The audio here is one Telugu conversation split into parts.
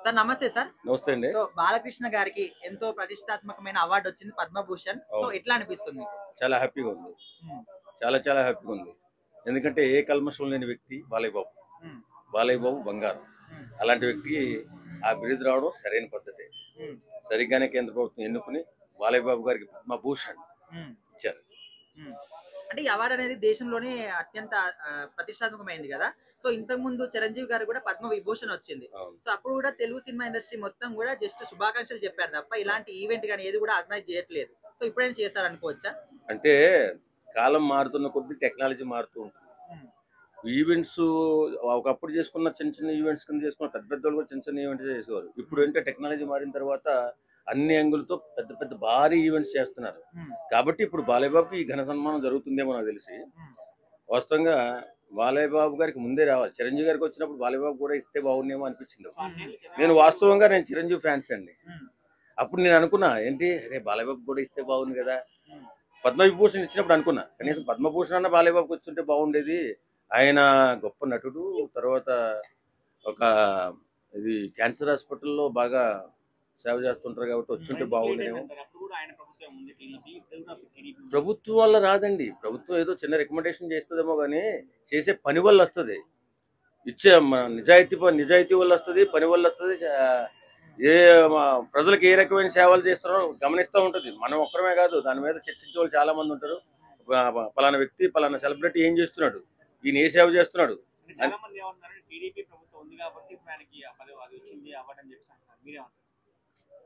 సార్ నమస్తే సార్. నమస్తే అండి. సో బాలకృష్ణ గారికి ఎంతో ప్రతిష్టాత్మకమైన అవార్డు వచ్చింది పద్మభూషణ్. సో ఎట్లా అనిపిస్తుంది? చాలా హ్యాపీగా ఉంది. చాలా హ్యాపీగా ఉంది. ఎందుకంటే ఏ కల్మషం లేని వ్యక్తి బాలయ్య బాబు. బాలయ్య బాబు బంగారం. అలాంటి వ్యక్తికి ఆ బిరుదు రావడం సరైన పద్ధతి. సరిగ్గానే కేంద్ర ప్రభుత్వం ఎన్నుకుని బాలయ్య బాబు గారికి పద్మభూషణ్ ఇచ్చారు. అంటే ఈ అవార్డు అనేది దేశంలోనే అత్యంత ప్రతిష్టాత్మకమైంది కదా. సో ఇంతకు ముందు చిరంజీవి గారు కూడా పద్మ విభూషణ్ వచ్చింది. సో అప్పుడు కూడా తెలుగు సినిమా ఇండస్ట్రీ మొత్తం కూడా జస్ట్ శుభాకాంక్షలు చెప్పారు తప్ప ఇలాంటి ఈవెంట్ కానీ ఏది కూడా ఆర్గనైజ్ చేయట్లేదు. సో ఇప్పుడైనా చేస్తారనుకోవచ్చా? అంటే కాలం మారుతున్న కొద్దీ టెక్నాలజీ మారుతూ ఉంటుంది. ఈవెంట్స్ ఒకప్పుడు చేసుకున్న చిన్న చిన్న ఈవెంట్స్ కింద చేసుకున్న పెద్ద పెద్ద కూడా చిన్న చిన్న ఈవెంట్స్ చేసేవారు. ఇప్పుడు ఏంటంటే టెక్నాలజీ మారిన తర్వాత అన్ని యాంగులతో పెద్ద పెద్ద భారీ ఈవెంట్స్ చేస్తున్నారు. కాబట్టి ఇప్పుడు బాలయ్య బాబుకి ఈ ఘన సన్మానం జరుగుతుందేమో నాకు తెలిసి. వాస్తవంగా బాలయ్య బాబు గారికి ముందే రావాలి. చిరంజీవి గారికి వచ్చినప్పుడు బాలయ్య బాబు కూడా ఇస్తే బాగుండేమో అనిపించింది. నేను చిరంజీవి ఫ్యాన్స్ అండి. అప్పుడు నేను అనుకున్నా ఏంటి అరే బాలయ్య బాబు కూడా ఇస్తే బాగుంది కదా. పద్మవిభూషణ్ ఇచ్చినప్పుడు అనుకున్నా కనీసం పద్మభూషణ్ అన్న బాలయ్య బాబుకి వచ్చుంటే బాగుండేది. ఆయన గొప్ప నటుడు. తర్వాత ఒక ఇది క్యాన్సర్ హాస్పిటల్లో బాగా సేవ చేస్తుంటారు కాబట్టి వచ్చుంటే బాగుండేమో. ప్రభుత్వం వల్ల రాదండి. ప్రభుత్వం ఏదో చిన్న రికమెండేషన్ చేస్తుందేమో కానీ చేసే పని వల్ల వస్తుంది. ఇచ్చే నిజాయితీ వల్ల వస్తుంది, పని వల్ల వస్తుంది. ఏ ప్రజలకు ఏ రకమైన సేవలు చేస్తున్నారో గమనిస్తూ ఉంటుంది. మనం ఒక్కరమే కాదు, దాని మీద చర్చించే వాళ్ళు చాలా మంది ఉంటారు. పలానా వ్యక్తి పలానా సెలబ్రిటీ ఏం చేస్తున్నాడు, ఈయన ఏ సేవ చేస్తున్నాడు.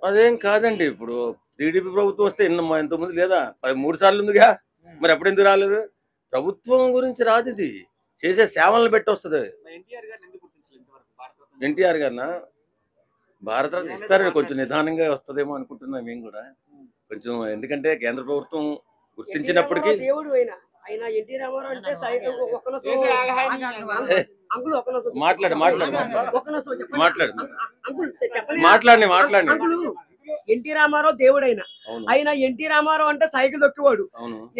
అదేం కాదండి. ఇప్పుడు టీడీపీ ప్రభుత్వం వస్తే ఇంతకుముందు లేదా 3 సార్లు ఉందిగా, మరి అప్పుడు ఎందుకు రాలేదు? ప్రభుత్వం గురించి రాదు, ఇది చేసే సేవలను పెట్టి వస్తుంది. ఎన్టీఆర్ గారినా భారతరత్న ఇస్తారని కొంచెం నిదానంగా వస్తుందేమో అనుకుంటున్నాం మేము కూడా కొంచెం. ఎందుకంటే కేంద్ర ప్రభుత్వం గుర్తించినప్పటికీ ఎన్టీ రామారావు దేవుడైనా ఆయన ఎన్టీ రామారావు అంటే సైకిల్ దొక్కేవాడు.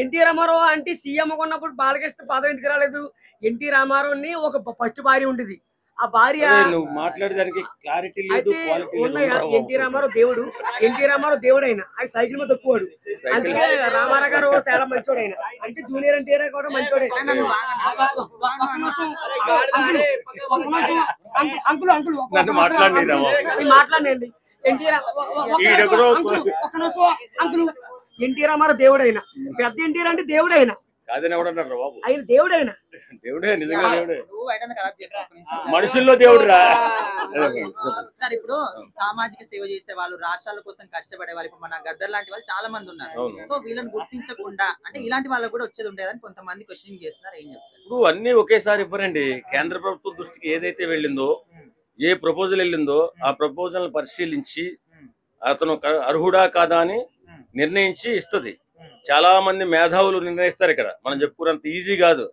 ఎన్టీ రామారావు అంటే సీఎం ఉన్నప్పుడు బాలకృష్ణ పదవి ఎందుకు రాలేదు? ఎన్టీ రామారావుని ఒక ఫస్ట్ భార్య ఉండేది. ఆ భార్య మాట్లాడేదానికి క్లారిటీ లేదు. ఎన్టీ రామారావు దేవుడు, ఎన్టీ రామారావు దేవుడైనా ఆయన సైకిల్ మీద దొక్కువాడు. అందుకే రామారావు గారు చాలా మంచోడు. ఆయన అంటే జూనియర్ ఎన్టీఆర్ కూడా మంచోడే. మాట్లాడండి. ఎన్టీ రామారావు దేవుడైనా, పెద్ద ఎన్టీఆర్ అంటే దేవుడైనా కాదని ఎవడన్నారు బాబు? ఆయన దేవుడైనా దేవుడే, నిజంగా దేవుడే, మనుషుల్లో దేవుడు రా. సార్ ఇప్పుడు సామాజిక సేవ చేసే వాళ్ళు, రాష్ట్రాల కోసం కష్టపడే వాళ్ళు, ఇప్పుడు మన గద్దర్ లాంటి వాళ్ళు చాలా మంది ఉన్నారు. సో వీళ్ళని గుర్తించకుండా అంటే ఇలాంటి వాళ్ళకి కూడా వచ్చేది ఉండేదని కొంతమంది క్వశ్చన్ చేస్తున్నారు. ఏం చెప్తారు? ఇప్పుడు అన్ని ఒకేసారి ఇవ్వరండి. కేంద్ర ప్రభుత్వం దృష్టికి ఏదైతే వెళ్ళిందో, ఏ ప్రపోజల్ వెళ్ళిందో ఆ ప్రపోజల్ పరిశీలించి అతను అర్హుడా కాదా అని నిర్ణయించి ఇస్తుంది. చాలా మంది మేధావులు నిర్ణయిస్తారు. ఇక్కడ మనం చెప్పుకున్నంత ఈజీ కాదు.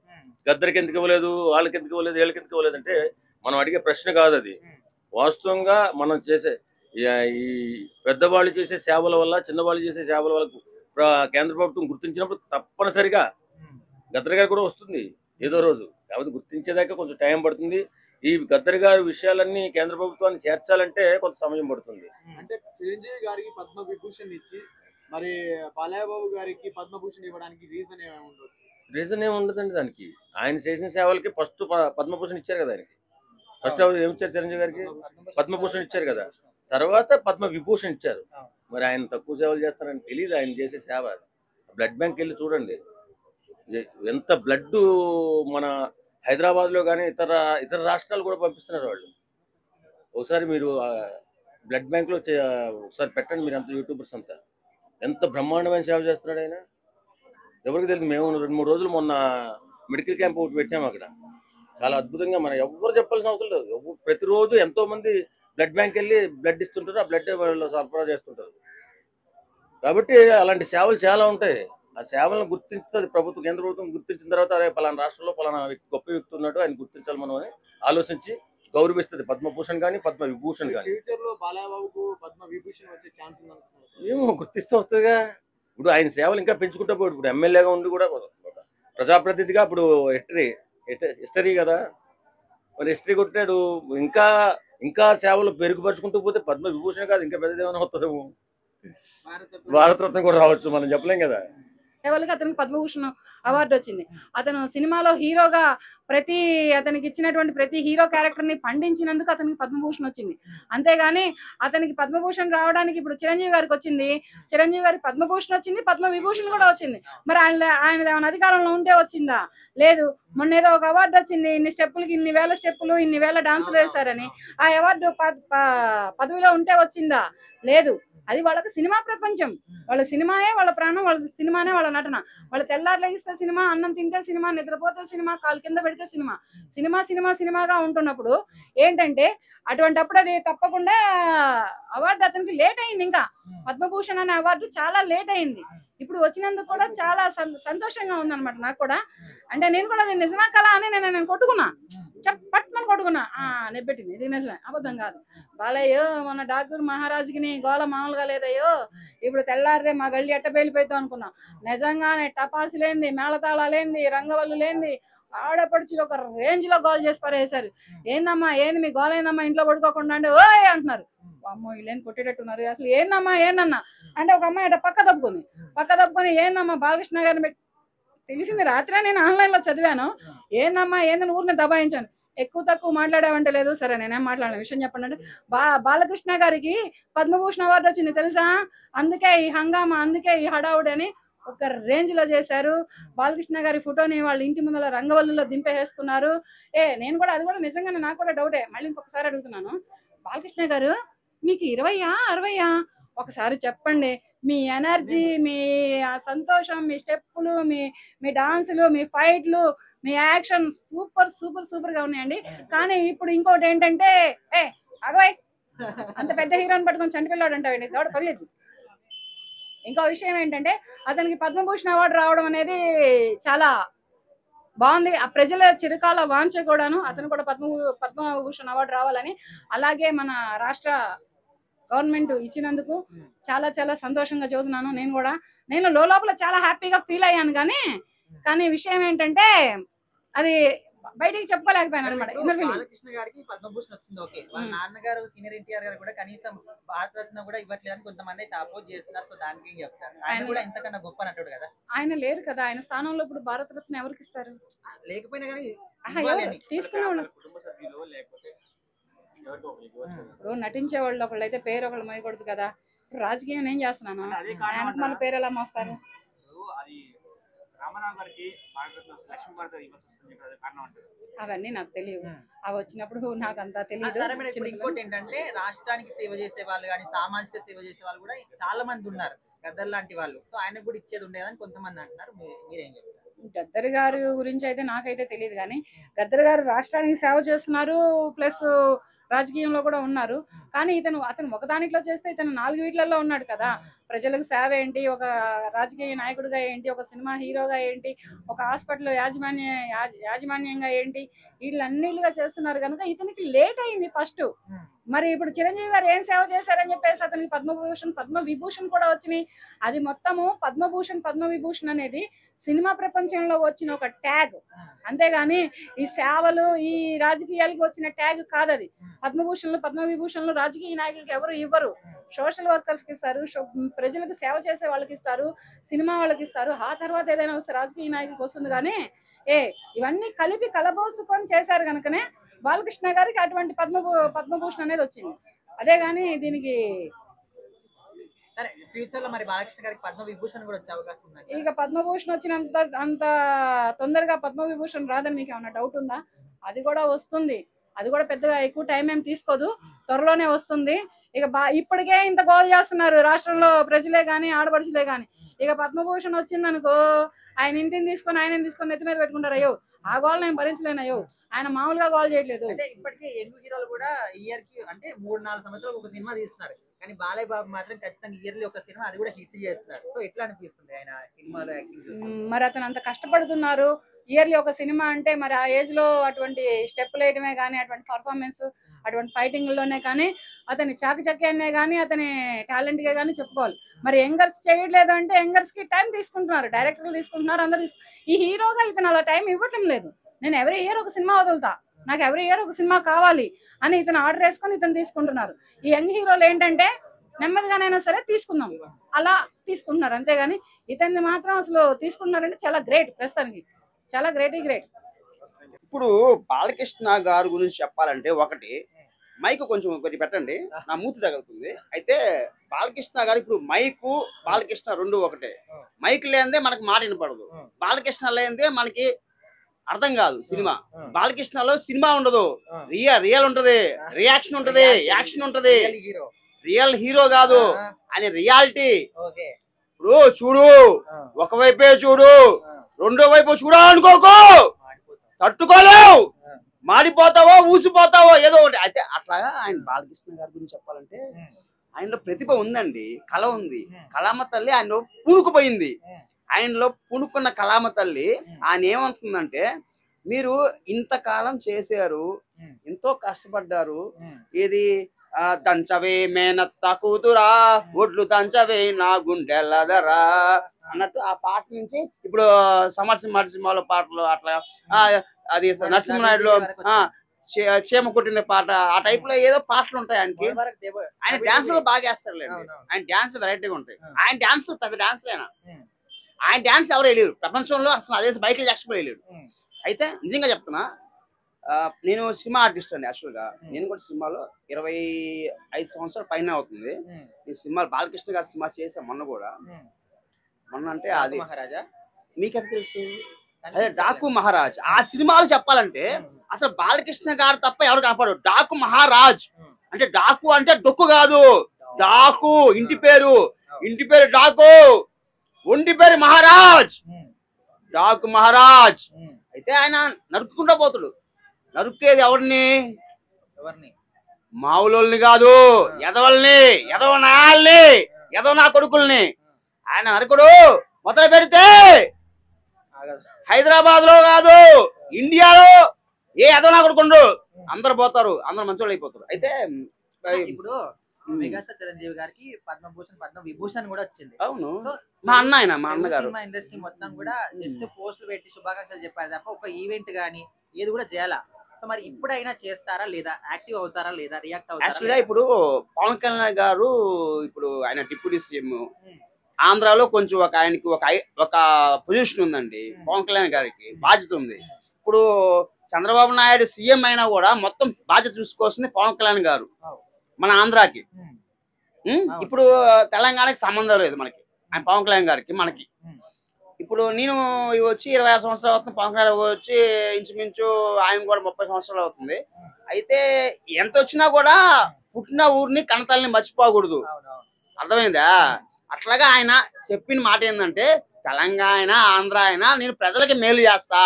గద్దరికి ఎందుకు ఇవ్వలేదు, వాళ్ళకి ఎందుకు ఇవ్వలేదు, వీళ్ళకి ఎందుకు ఇవ్వలేదు అంటే మనం అడిగే ప్రశ్న కాదు అది. వాస్తవంగా మనం చేసే ఈ పెద్దవాళ్ళు చేసే సేవల వల్ల, చిన్నవాళ్ళు చేసే సేవల వల్ల కేంద్ర ప్రభుత్వం గుర్తించినప్పుడు తప్పనిసరిగా గద్దర్ గారు కూడా వస్తుంది ఏదో రోజు. కాబట్టి గుర్తించేదాకా కొంచెం టైం పడుతుంది. ఈ గద్దర్ గారి విషయాలన్నీ కేంద్ర ప్రభుత్వాన్ని చేర్చాలంటే కొంత సమయం పడుతుంది. అంటే చిరంజీవి గారికి పద్మ విభూషణ్ ఇచ్చి మరి బాలయ్య బాబు గారికి పద్మభూషణ్ ఇవ్వడానికి రీజన్ ఏముండదు? రీజన్ ఏముండదండి దానికి. ఆయన చేసిన సేవలకి ఫస్ట్ పద్మభూషణ్ ఇచ్చారు కదా. ఆయనకి ఫస్ట్ ఏమి ఇచ్చారు? చిరంజీవి గారికి పద్మభూషణ్ ఇచ్చారు కదా, తర్వాత పద్మ విభూషణ్ ఇచ్చారు. మరి ఆయన తక్కువ సేవలు చేస్తారని తెలియదు. ఆయన చేసే సేవ బ్లడ్ బ్యాంక్ వెళ్ళి చూడండి, ఎంత బ్లడ్ మన హైదరాబాద్లో కానీ ఇతర రాష్ట్రాలు కూడా పంపిస్తున్నారు వాళ్ళు. ఒకసారి మీరు బ్లడ్ బ్యాంక్లో ఒకసారి పెట్టండి మీరు, అంత యూట్యూబర్స్ అంతా ఎంత బ్రహ్మాండమైన సేవ చేస్తున్నాడు ఆయన. ఎవరికి తెలియదు. మేము 2-3 రోజులు మొన్న మెడికల్ క్యాంప్ ఒకటి పెట్టాము అక్కడ. చాలా అద్భుతంగా, మనం ఎవరు చెప్పాల్సిన అవసరం లేదు. ప్రతిరోజు ఎంతో మంది బ్లడ్ బ్యాంక్ వెళ్ళి బ్లడ్ ఇస్తుంటారు, ఆ బ్లడ్ వాళ్ళు సరఫరా చేస్తుంటారు. కాబట్టి అలాంటి సేవలు చాలా ఉంటాయి. ఆ సేవలను గుర్తించుతుంది ప్రభుత్వం, కేంద్ర ప్రభుత్వం గుర్తించిన తర్వాత అరే పలానా రాష్ట్రంలో పలానా గొప్ప వ్యక్తి ఉన్నాడు, ఆయన గుర్తించాలి మనం అని ఆలోచించి గౌరవిస్తుంది. పద్మభూషణ్ కానీ పద్మ విభూషణ్ కానీ. ఫ్యూచర్ లో బాలయ్య బాబుకు పద్మ విభూషణ్ వచ్చే ఛాన్స్ ఉందనుకుంటున్నారు? ఏమో గుర్తిస్తూ వస్తుందిగా. ఇప్పుడు ఆయన సేవలు ఇంకా పెంచుకుంటా పోయి, ఇప్పుడు ఎమ్మెల్యేగా ఉండి కూడా ప్రజాప్రతినిధిగా ఇప్పుడు హిస్టరీ కదా, మరి హిస్టరీ కొట్టాడు. ఇంకా ఇంకా సేవలు పెరుగుపరుచుకుంటూ పోతే పద్మ విభూషణ కాదు ఇంకా పెద్దది ఏమైనా వస్తుందేమో, భారతరత్న కూడా రావచ్చు, మనం చెప్పలేం కదా. సేవలకి అతనికి పద్మభూషణ్ అవార్డు వచ్చింది. అతను సినిమాలో హీరోగా అతనికి ఇచ్చినటువంటి ప్రతి హీరో క్యారెక్టర్ ని పండించినందుకు అతనికి పద్మభూషణ్ వచ్చింది. అంతేగాని అతనికి పద్మభూషణ్ రావడానికి ఇప్పుడు చిరంజీవి గారికి వచ్చింది, చిరంజీవి గారికి పద్మభూషణ్ వచ్చింది, పద్మ విభూషణ్ కూడా వచ్చింది. మరి ఆయన ఏమైనా అధికారంలో ఉంటే వచ్చిందా? లేదు. మొన్న ఏదో ఒక అవార్డు వచ్చింది, ఇన్ని స్టెప్పులకి ఇన్ని వేల స్టెప్పులు ఇన్ని వేల డాన్సులు వేశారని. ఆ అవార్డు పదవిలో ఉంటే వచ్చిందా? లేదు. అది వాళ్ళకి సినిమా ప్రపంచం, వాళ్ళ సినిమానే వాళ్ళ ప్రాణం, వాళ్ళ సినిమానే వాళ్ళ నటన. వాళ్ళు తెల్లారు లెగిస్తే సినిమా, అన్నం తింటే సినిమా, నిద్రపోతే సినిమా, కాలు కింద పెడితే సినిమా, సినిమా సినిమా సినిమాగా ఉంటున్నప్పుడు ఏంటంటే అటువంటిప్పుడు అది తప్పకుండా అవార్డు అతనికి లేట్ అయింది. ఇంకా పద్మభూషణ్ అనే అవార్డు చాలా లేట్ అయింది. ఇప్పుడు వచ్చినందుకు కూడా చాలా సంతోషంగా ఉందన్నమాట నాకు కూడా. అంటే నేను కూడా అది నిజమా కళ అని నేను కొట్టుకున్నా, పట్టుమని కొట్టుకున్నా. నెబ్బెట్టింది, ఇది నిజమే, అబద్ధం కాదు. బాలయ్యో మన డాక్టర్ మహారాజుకి గోళ మామూలుగా లేదయ్యో, ఇప్పుడు తెల్లారితే మా గల్లి ఎట్ట పేలిపోతాం అనుకున్నా. నిజంగానే టపాసు లేంది, మేళతాళ లేంది, రంగవల్లు లేంది, ఆడపడుచులు ఒక రేంజ్ లో గోల్ చేసి పరేసారు. ఏందమ్మా ఏంది మీ గోల్, ఏందమ్మా ఇంట్లో పడుకోకుండా అంటే ఓయ్ అంటున్నారు. అమ్మో వీళ్ళేం కొట్టేటట్టున్నారు, అసలు ఏందమ్మా ఏందన్నా అంటే ఒక అమ్మాయి అట పక్క తప్పుకొని ఏందమ్మా బాలకృష్ణ గారిని పెట్టి తెలిసింది రాత్రే, నేను ఆన్లైన్ లో చదివాను. ఏందమ్మా ఏందని ఊరిని దబాయించాను. ఎక్కువ తక్కువ మాట్లాడావంటే లేదు. సరే నేనేం మాట్లాడిన విషయం చెప్పండి అంటే, బాలకృష్ణ గారికి పద్మభూషణ్ అవార్డు వచ్చింది తెలుసా, అందుకే ఈ హంగామా, అందుకే ఈ హడావుడి అని ఒక రేంజ్ లో చేశారు. బాలకృష్ణ గారి ఫోటోని వాళ్ళ ఇంటి ముందర రంగవల్లులో దింపేసుకున్నారు. నేను కూడా అది కూడా నిజంగానే నాకు కూడా డౌటే. మళ్ళీ ఇంకొకసారి అడుగుతున్నాను, బాలకృష్ణ గారు మీకు 20 60 ఒకసారి చెప్పండి. మీ ఎనర్జీ, మీ సంతోషం, మీ స్టెప్పులు, మీ డాన్సులు, మీ ఫైట్లు, మీ యాక్షన్ సూపర్ సూపర్ సూపర్ గా ఉన్నాయండి. కానీ ఇప్పుడు ఇంకోటి ఏంటంటే, అగవాయ్ అంత పెద్ద హీరోని పట్టుకొని చంటిపిల్లాడు అంటావండి, దౌడ పర్లేదు. ఇంకో విషయం ఏంటంటే అతనికి పద్మభూషణ్ అవార్డు రావడం అనేది చాలా బాగుంది. ఆ ప్రజల చిరకాల వాంఛ కూడాను అతను కూడా పద్మభూషణ్ అవార్డు రావాలని. అలాగే మన రాష్ట్ర గవర్నమెంట్ ఇచ్చినందుకు చాలా చాలా సంతోషంగా చదువుతున్నాను. నేను లోపల చాలా హ్యాపీగా ఫీల్ అయ్యాను. కానీ విషయం ఏంటంటే అది బయటికి చెప్పుకోలేకపోయాను అనమాట. బాలకృష్ణ గారికి పద్మభూషణ్ వచ్చింది ఓకే, వాళ్ళ నాన్నగారు సీనియర్ ఎన్టీఆర్ గారు కూడా కనీసం భారతరత్న కూడా ఇవ్వట్లేదని కొంతమంది అయితే అపోజ్ చేస్తున్నారు. సో దానికి ఏం చెప్తారు? ఆయన కూడా ఇంతకన్నా గొప్ప నటుడు కదా. ఆయన లేరు కదా, ఆయన స్థానంలో ఇప్పుడు భారతరత్న ఎవరికి ఇస్తారు? లేకపోయినా కానీ తీసుకునే వాళ్ళు ఇప్పుడు నటించే వాళ్ళు ఒకళ్ళు అయితే పేరు ఒకళ్ళు మోయకూడదు కదా. రాజకీయం ఏం చేస్తున్నాను, ఆయనకు మన పేరు ఎలా మోస్తారు? అవన్నీ నాకు తెలియదు, అవి వచ్చినప్పుడు నాకు అంతా తెలియదు. ఇంకోటి ఏంటంటే రాష్ట్రానికి సేవ చేసే వాళ్ళు కానీ సామాజిక సేవ చేసే వాళ్ళు కూడా చాలా మంది ఉన్నారు, గద్దర్ లాంటి వాళ్ళు. సో ఆయనకు కూడా ఇచ్చేది ఉండేదని కొంతమంది అంటున్నారు, మీరేం చెప్తారు? గద్దర్ గారి గురించి అయితే నాకైతే తెలియదు. కానీ గద్దర్ గారు రాష్ట్రానికి సేవ చేస్తున్నారు, ప్లస్ రాజకీయంలో కూడా ఉన్నారు. కానీ అతను ఒకదానిట్లో చేస్తే ఇతను 4 వీట్లలో ఉన్నాడు కదా. ప్రజలకు సేవ ఏంటి, ఒక రాజకీయ నాయకుడిగా ఏంటి, ఒక సినిమా హీరోగా ఏంటి, ఒక హాస్పిటల్ యాజమాన్యంగా ఏంటి, వీళ్ళన్నిటిగా చేస్తున్నారు కనుక ఇతనికి లేట్ అయింది ఫస్ట్. మరి ఇప్పుడు చిరంజీవి గారు ఏం సేవ చేశారని చెప్పేసి అతనికి పద్మ విభూషణ్ కూడా వచ్చినాయి. అది మొత్తము పద్మ విభూషణ్ అనేది సినిమా ప్రపంచంలో వచ్చిన ఒక ట్యాగ్, అంతేగాని ఈ సేవలు ఈ రాజకీయాలకు వచ్చిన ట్యాగ్ కాదు. అది పద్మ విభూషణ్లు రాజకీయ నాయకులకి ఎవరు ఇవ్వరు, సోషల్ వర్కర్స్ కి ఇస్తారు, ప్రజలకు సేవ చేసే వాళ్ళకి ఇస్తారు, సినిమా వాళ్ళకి ఇస్తారు. ఆ తర్వాత ఏదైనా వస్తే రాజకీయ నాయకులకు వస్తుంది. కానీ ఇవన్నీ కలిపి కలబోసుకొని చేశారు కనుకనే బాలకృష్ణ గారికి అటువంటి పద్మభూషణ్ అనేది వచ్చింది. అదే గాని దీనికి ఫ్యూచర్ లో మరి బాలకృష్ణ గారికి పద్మ విభూషణ్ కూడా వచ్చే అవకాశం ఉంది. ఇక పద్మభూషణ్ అంత తొందరగా పద్మ విభూషణ్ రాదని మీకు ఏమైనా డౌట్ ఉందా? అది కూడా వస్తుంది, అది కూడా పెద్దగా ఎక్కువ టైం ఏం తీసుకోదు, త్వరలోనే వస్తుంది. ఇక ఇప్పటికే ఇంత గోల్ చేస్తున్నారు రాష్ట్రంలో ప్రజలే గాని ఆడపడుచులే గాని. ఇక పద్మభూషణ్ వచ్చిందనుకో ఆయన ఇంటిని తీసుకొని నెత్తి మీద పెట్టుకుంటారు. అయ్యో ఆ గోల్ నేను భరించలేనయ్యో, ఆయన మామూలుగా గోల్ చేయట్లేదు. అంటే ఇప్పటికే యంగ్ హీరోలు కూడా ఇయర్ కి అంటే 3-4 సంవత్సరాలు ఒక సినిమా తీస్తున్నారు. కానీ బాలయ్య బాబు మాత్రం ఖచ్చితంగా ఇయర్లీ ఒక సినిమా, అది కూడా హిట్ చేస్తారు. సో ఎట్లా అనిపిస్తుంది ఆయన సినిమాలో యాక్టింగ్? మరి అతను అంత కష్టపడుతున్నారు, ఇయర్లీ ఒక సినిమా అంటే మరి ఆ ఏజ్ లో అటువంటి స్టెప్ వేయడమే కానీ, అటువంటి పర్ఫార్మెన్స్, అటువంటి ఫైటింగ్ లోనే కానీ, అతని చాకచక్యాన్నే కానీ, అతని టాలెంట్ గా కానీ చెప్పుకోవాలి. మరి యంగర్స్ చేయట్లేదు అంటే యంగర్స్ కి టైం తీసుకుంటున్నారు, డైరెక్టర్లు తీసుకుంటున్నారు, అందరు ఈ హీరోగా ఇతను అలా టైం ఇవ్వటం లేదు. నేను ఎవరీ ఇయర్ ఒక సినిమా వదులుతా, నాకు ఎవ్రీ ఇయర్ ఒక సినిమా కావాలి అని ఇతను ఆర్డర్ వేసుకొని ఇతను తీసుకుంటున్నారు. ఈ యంగ్ హీరోలు ఏంటంటే నెమ్మదిగానైనా సరే తీసుకుందాం అలా తీసుకుంటున్నారు, అంతేగాని ఇతన్ని మాత్రం అసలు తీసుకుంటున్నారంటే చాలా గ్రేట్, ప్రస్తుతానికి చాలా గ్రేట్. ఇప్పుడు బాలకృష్ణ గారి గురించి చెప్పాలంటే ఒకటి, మైక్ కొంచెం కొద్దిగా పెట్టండి, నా మూతి తగులుతుంది. అయితే బాలకృష్ణ గారు ఇప్పుడు మైకు బాలకృష్ణ రెండు ఒకటే. మైక్ లేనిదే మనకు మాట వినపడదు, బాలకృష్ణ లేనిదే మనకి అర్థం కాదు సినిమా. బాలకృష్ణలో సినిమా ఉండదు, రియల్ ఉంటది, రియాక్షన్ ఉంటది, యాక్షన్ ఉంటది. రియల్ హీరో కాదు అని రియాలిటీ. ఇప్పుడు చూడు, ఒకవైపే చూడు, రెండో వైపు చూడాలనుకోకు, తట్టుకోలేవు, మాడిపోతావో ఊసిపోతావో ఏదో ఒకటి. అయితే అట్లాగా ఆయన బాలకృష్ణ గారి గురించి చెప్పాలంటే ఆయనలో ప్రతిభ ఉందండి, కళ ఉంది. కళామ తల్లి ఆయనలో పూనుకుపోయింది. ఆయనలో పూనుకున్న కళామ తల్లి ఆయన ఏమంటుందంటే, మీరు ఇంతకాలం చేశారు, ఎంతో కష్టపడ్డారు, ఏది దంచవే మేనత్త కూతురా, ఒడ్లు దంచవే నా గుండెలదరా అన్నట్టు ఆ పాట నుంచి ఇప్పుడు సమరసింహాలో పాటలు అట్లా, అది నరసింహనాయుడులో చీమ కొట్టిన పాట, ఆ టైప్ లో ఏదో పాటలు ఉంటాయి ఆయనకి. ఆయన డాన్స్ లో బాగా వేస్తారులేండి, ఆయన డాన్స్ వెరైటీగా ఉంటాయి. ఆయన డాన్స్ పెద్ద డాన్స్ లేనా, ఆయన డాన్స్ ఎవరు వెళ్ళారు ప్రపంచంలో, అసలు అదే మైకేల్ జాక్సన్ వెళ్ళాడు. అయితే నిజంగా చెప్తున్నా, నేను సినిమా ఆర్టిస్ట్ అండి యాక్చువల్ గా. నేను కూడా సినిమాలో 25 సంవత్సరాల పైన అవుతుంది. ఈ సినిమా బాలకృష్ణ గారి సినిమా చేసా మొన్న కూడా. మొన్న అంటే అది మహారాజా మీకెట్లా తెలుసు? అదే డాకు మహారాజ్. ఆ సినిమాలు చెప్పాలంటే అసలు బాలకృష్ణ గారు తప్ప ఎవరు కనపడు. డాకు మహారాజ్ అంటే, డాకు అంటే డొక్కు కాదు, డాకు ఇంటి పేరు, ఇంటి పేరు డాకు, ఒంటి పేరు మహారాజ్, డాకు మహారాజ్. అయితే ఆయన నరుక్కుంటూ పోతాడు. నరుక్కేది ఎవరిని? మావులోల్ని కాదు, ఎదవల్ని, ఎదవ నాయాల్ని, ఎదవ నా కొడుకుల్ని. ఆయన నరకుడు మొదలు పెడితే హైదరాబాద్ లో కాదు, ఇండియాలో ఏ ఎదవ నా కొడుకుండు అందరు పోతారు, అందరు మంచోళ్ళు అయిపోతారు. అయితే ఇప్పుడు మెగాస్టార్ చిరంజీవి గారికి పద్మభూషణ్, పద్మ విభూషణ్ కూడా వచ్చింది. అవును, మా అన్న ఆయన, మా అన్నగారు. సినిమా ఇండస్ట్రీ మొత్తం కూడా జస్ట్ పోస్టులు పెట్టి శుభాకాంక్షలు చెప్పారు తప్ప ఒక ఈవెంట్ గానీ ఏది కూడా చేయాలా. సో మరి ఇప్పుడైనా చేస్తారా లేదా, యాక్టివ్ అవుతారా లేదా, రియాక్ట్ అవుతారా? యాక్చువల్గా ఇప్పుడు పవన్ కళ్యాణ్ గారు, ఇప్పుడు ఆయన డిప్యూటీ సీఎం ఆంధ్రాలో, కొంచెం ఆయనకి ఒక పొజిషన్ ఉందండి. పవన్ కళ్యాణ్ గారికి బాధ్యత ఉంది. ఇప్పుడు చంద్రబాబు నాయుడు సీఎం అయినా కూడా మొత్తం బాధ్యత చూసుకోవాల్సింది పవన్ కళ్యాణ్ గారు మన ఆంధ్రాకి. ఇప్పుడు తెలంగాణకి సంబంధం లేదు మనకి, ఆయన పవన్ కళ్యాణ్ గారికి మనకి. ఇప్పుడు నేను వచ్చి 26 సంవత్సరాలు అవుతుంది, పవన్ కళ్యాణ్ వచ్చి ఇంచుమించు ఆయన కూడా 30 సంవత్సరాలు అవుతుంది. అయితే ఎంత వచ్చినా కూడా పుట్టిన ఊరిని కన్నతల్లిని మర్చిపోకూడదు, అర్థమైందా? అట్లాగా ఆయన చెప్పిన మాట ఏంటంటే, తెలంగాణ ఆంధ్ర అయినా నేను ప్రజలకి మేలు చేస్తా.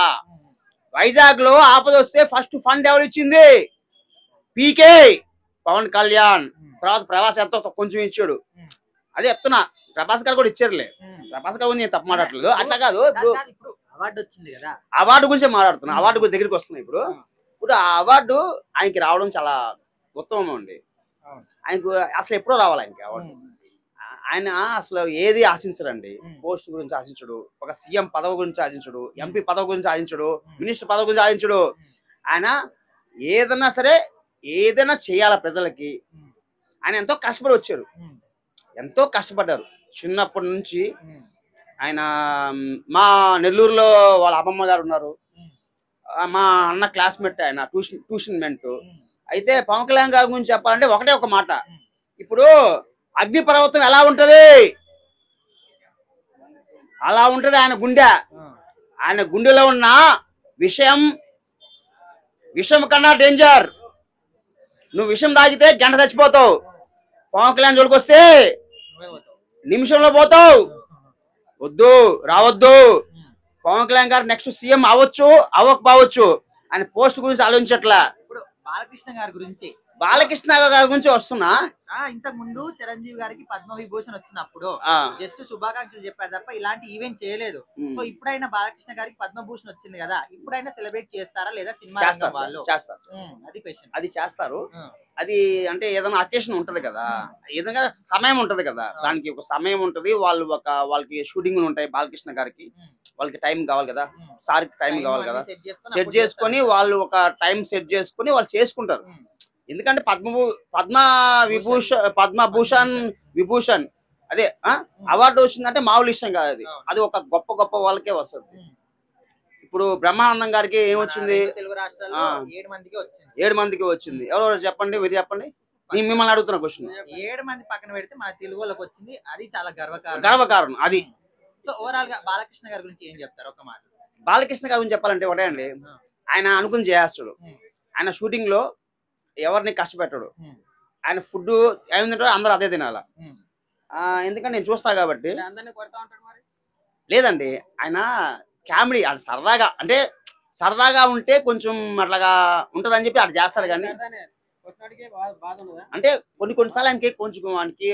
వైజాగ్ లో ఆపద వస్తే ఫస్ట్ ఫండ్ ఎవరు ఇచ్చింది? పీకే పవన్ కళ్యాణ్. తర్వాత ప్రభాస్ ఎంతో కొంచెం ఇచ్చాడు, అదే చెప్తున్నా. ప్రభాస్ గారు కూడా ఇచ్చారులే, ప్రభాస్ గారు నేను తప్పు మాట్లాడలేదు. అట్లా కాదు, ఇప్పుడు అవార్డు వచ్చింది కదా, అవార్డు గురించి మాట్లాడుతున్నా. అవార్డు గురించి దగ్గరికి వస్తున్నాయి. ఇప్పుడు ఆ అవార్డు ఆయనకి రావడం చాలా ఉత్తమం అండి. ఆయనకు అసలు ఎప్పుడో రావాలి ఆయనకి అవార్డు. ఆయన అసలు ఏది ఆశించడండి. పోస్ట్ గురించి ఆశించడు, ఒక సీఎం పదవి గురించి ఆశించడు, ఎంపీ పదవి గురించి ఆశించడు, మినిస్టర్ పదవి గురించి ఆశించడు. ఆయన ఏదన్నా సరే ఏదైనా చేయాల ప్రజలకి. ఆయన ఎంతో కష్టపడి వచ్చారు, ఎంతో కష్టపడ్డారు చిన్నప్పటి నుంచి. ఆయన మా నెల్లూరులో వాళ్ళ అమ్మమ్మ గారు ఉన్నారు, మా అన్న క్లాస్మేట్, ఆయన ట్యూషన్ మెంట్. అయితే పవన్ కళ్యాణ్ గారి గురించి చెప్పాలంటే ఒకటే ఒక మాట. ఇప్పుడు అగ్ని పర్వతం ఎలా ఉంటది, అలా ఉంటది ఆయన గుండె. ఆయన గుండెలో ఉన్న విషం కన్నా డేంజర్. నువ్వు విషం తాగితే గంట చచ్చిపోతావు, పవన్ కళ్యాణ్ జోలికి వస్తే నిమిషంలో పోతావు. వద్దు, రావద్దు. పవన్ కళ్యాణ్ గారు నెక్స్ట్ సీఎం అవ్వచ్చు, అవ్వకపోవచ్చు. ఆయన పోస్ట్ గురించి ఆలోచించట్లా. ఇప్పుడు బాలకృష్ణ గారి గురించి వస్తున్నా. ఇంతకు ముందు చిరంజీవి గారికి పద్మ విభూషణ్ వచ్చినప్పుడు జస్ట్ శుభాకాంక్షలు చెప్పారు తప్ప ఇలాంటి ఈవెంట్ చేయలేదు. సో ఇప్పుడైనా బాలకృష్ణ గారికి పద్మభూషణ్ వచ్చింది కదా, ఇప్పుడైనా సెలబ్రేట్ చేస్తారా లేదా? సినిమా చేస్తారు, అది క్వశ్చన్. అది చేస్తారు. అది అంటే ఏదైనా అకేషన్ ఉంటది కదా, ఏదైనా సమయం ఉంటది కదా, దానికి ఒక సమయం ఉంటది. వాళ్ళకి షూటింగ్లు ఉంటాయి బాలకృష్ణ గారికి. వాళ్ళకి టైం కావాలి కదా, సార్ టైం కావాలి కదా, సెట్ సెట్ చేసుకొని వాళ్ళు ఒక టైం సెట్ చేసుకొని వాళ్ళు చేసుకుంటారు. ఎందుకంటే పద్మభూషణ్ విభూషణ్ అదే అవార్డు వచ్చిందంటే మామూలు విషయం కాదు. అది అది ఒక గొప్ప గొప్ప వాళ్ళకే వస్తుంది. ఇప్పుడు బ్రహ్మానందం గారికి ఏమొచ్చింది? తెలుగు రాష్ట్రాల్లో 7 మందికి వచ్చింది. 7 మందికి వచ్చింది. ఎవరో చెప్పండి, మీరు చెప్పండి. నేను మిమ్మల్ని అడుగుతున్న క్వశ్చన్. 7 మంది పక్కన పెడితే మన తెలుగు వాళ్ళకి వచ్చింది, అది చాలా గర్వకారణం అది. సో ఓవరాల్ గా బాలకృష్ణ గారి గురించి ఏం చెప్తారు ఒక మాట? బాలకృష్ణ గారి గురించి చెప్పాలంటే ఒకటే అండి, ఆయన అనుకుని చేస్తాడు. ఆయన షూటింగ్ లో ఎవరిని కష్టపెట్టాడు. ఆయన ఫుడ్ ఏమి తింటాడో అందరూ అదే తినాల. ఎందుకంటే నేను చూస్తా కాబట్టి. లేదండి, ఆయన కామెడీ అది సరదాగా, అంటే సరదాగా ఉంటే కొంచెం అట్లాగా ఉంటదని చెప్పి అట్లా చేస్తారు. కానీ అంటే కొన్నిసార్లు ఆయనకి కొంచెం ఆయనకి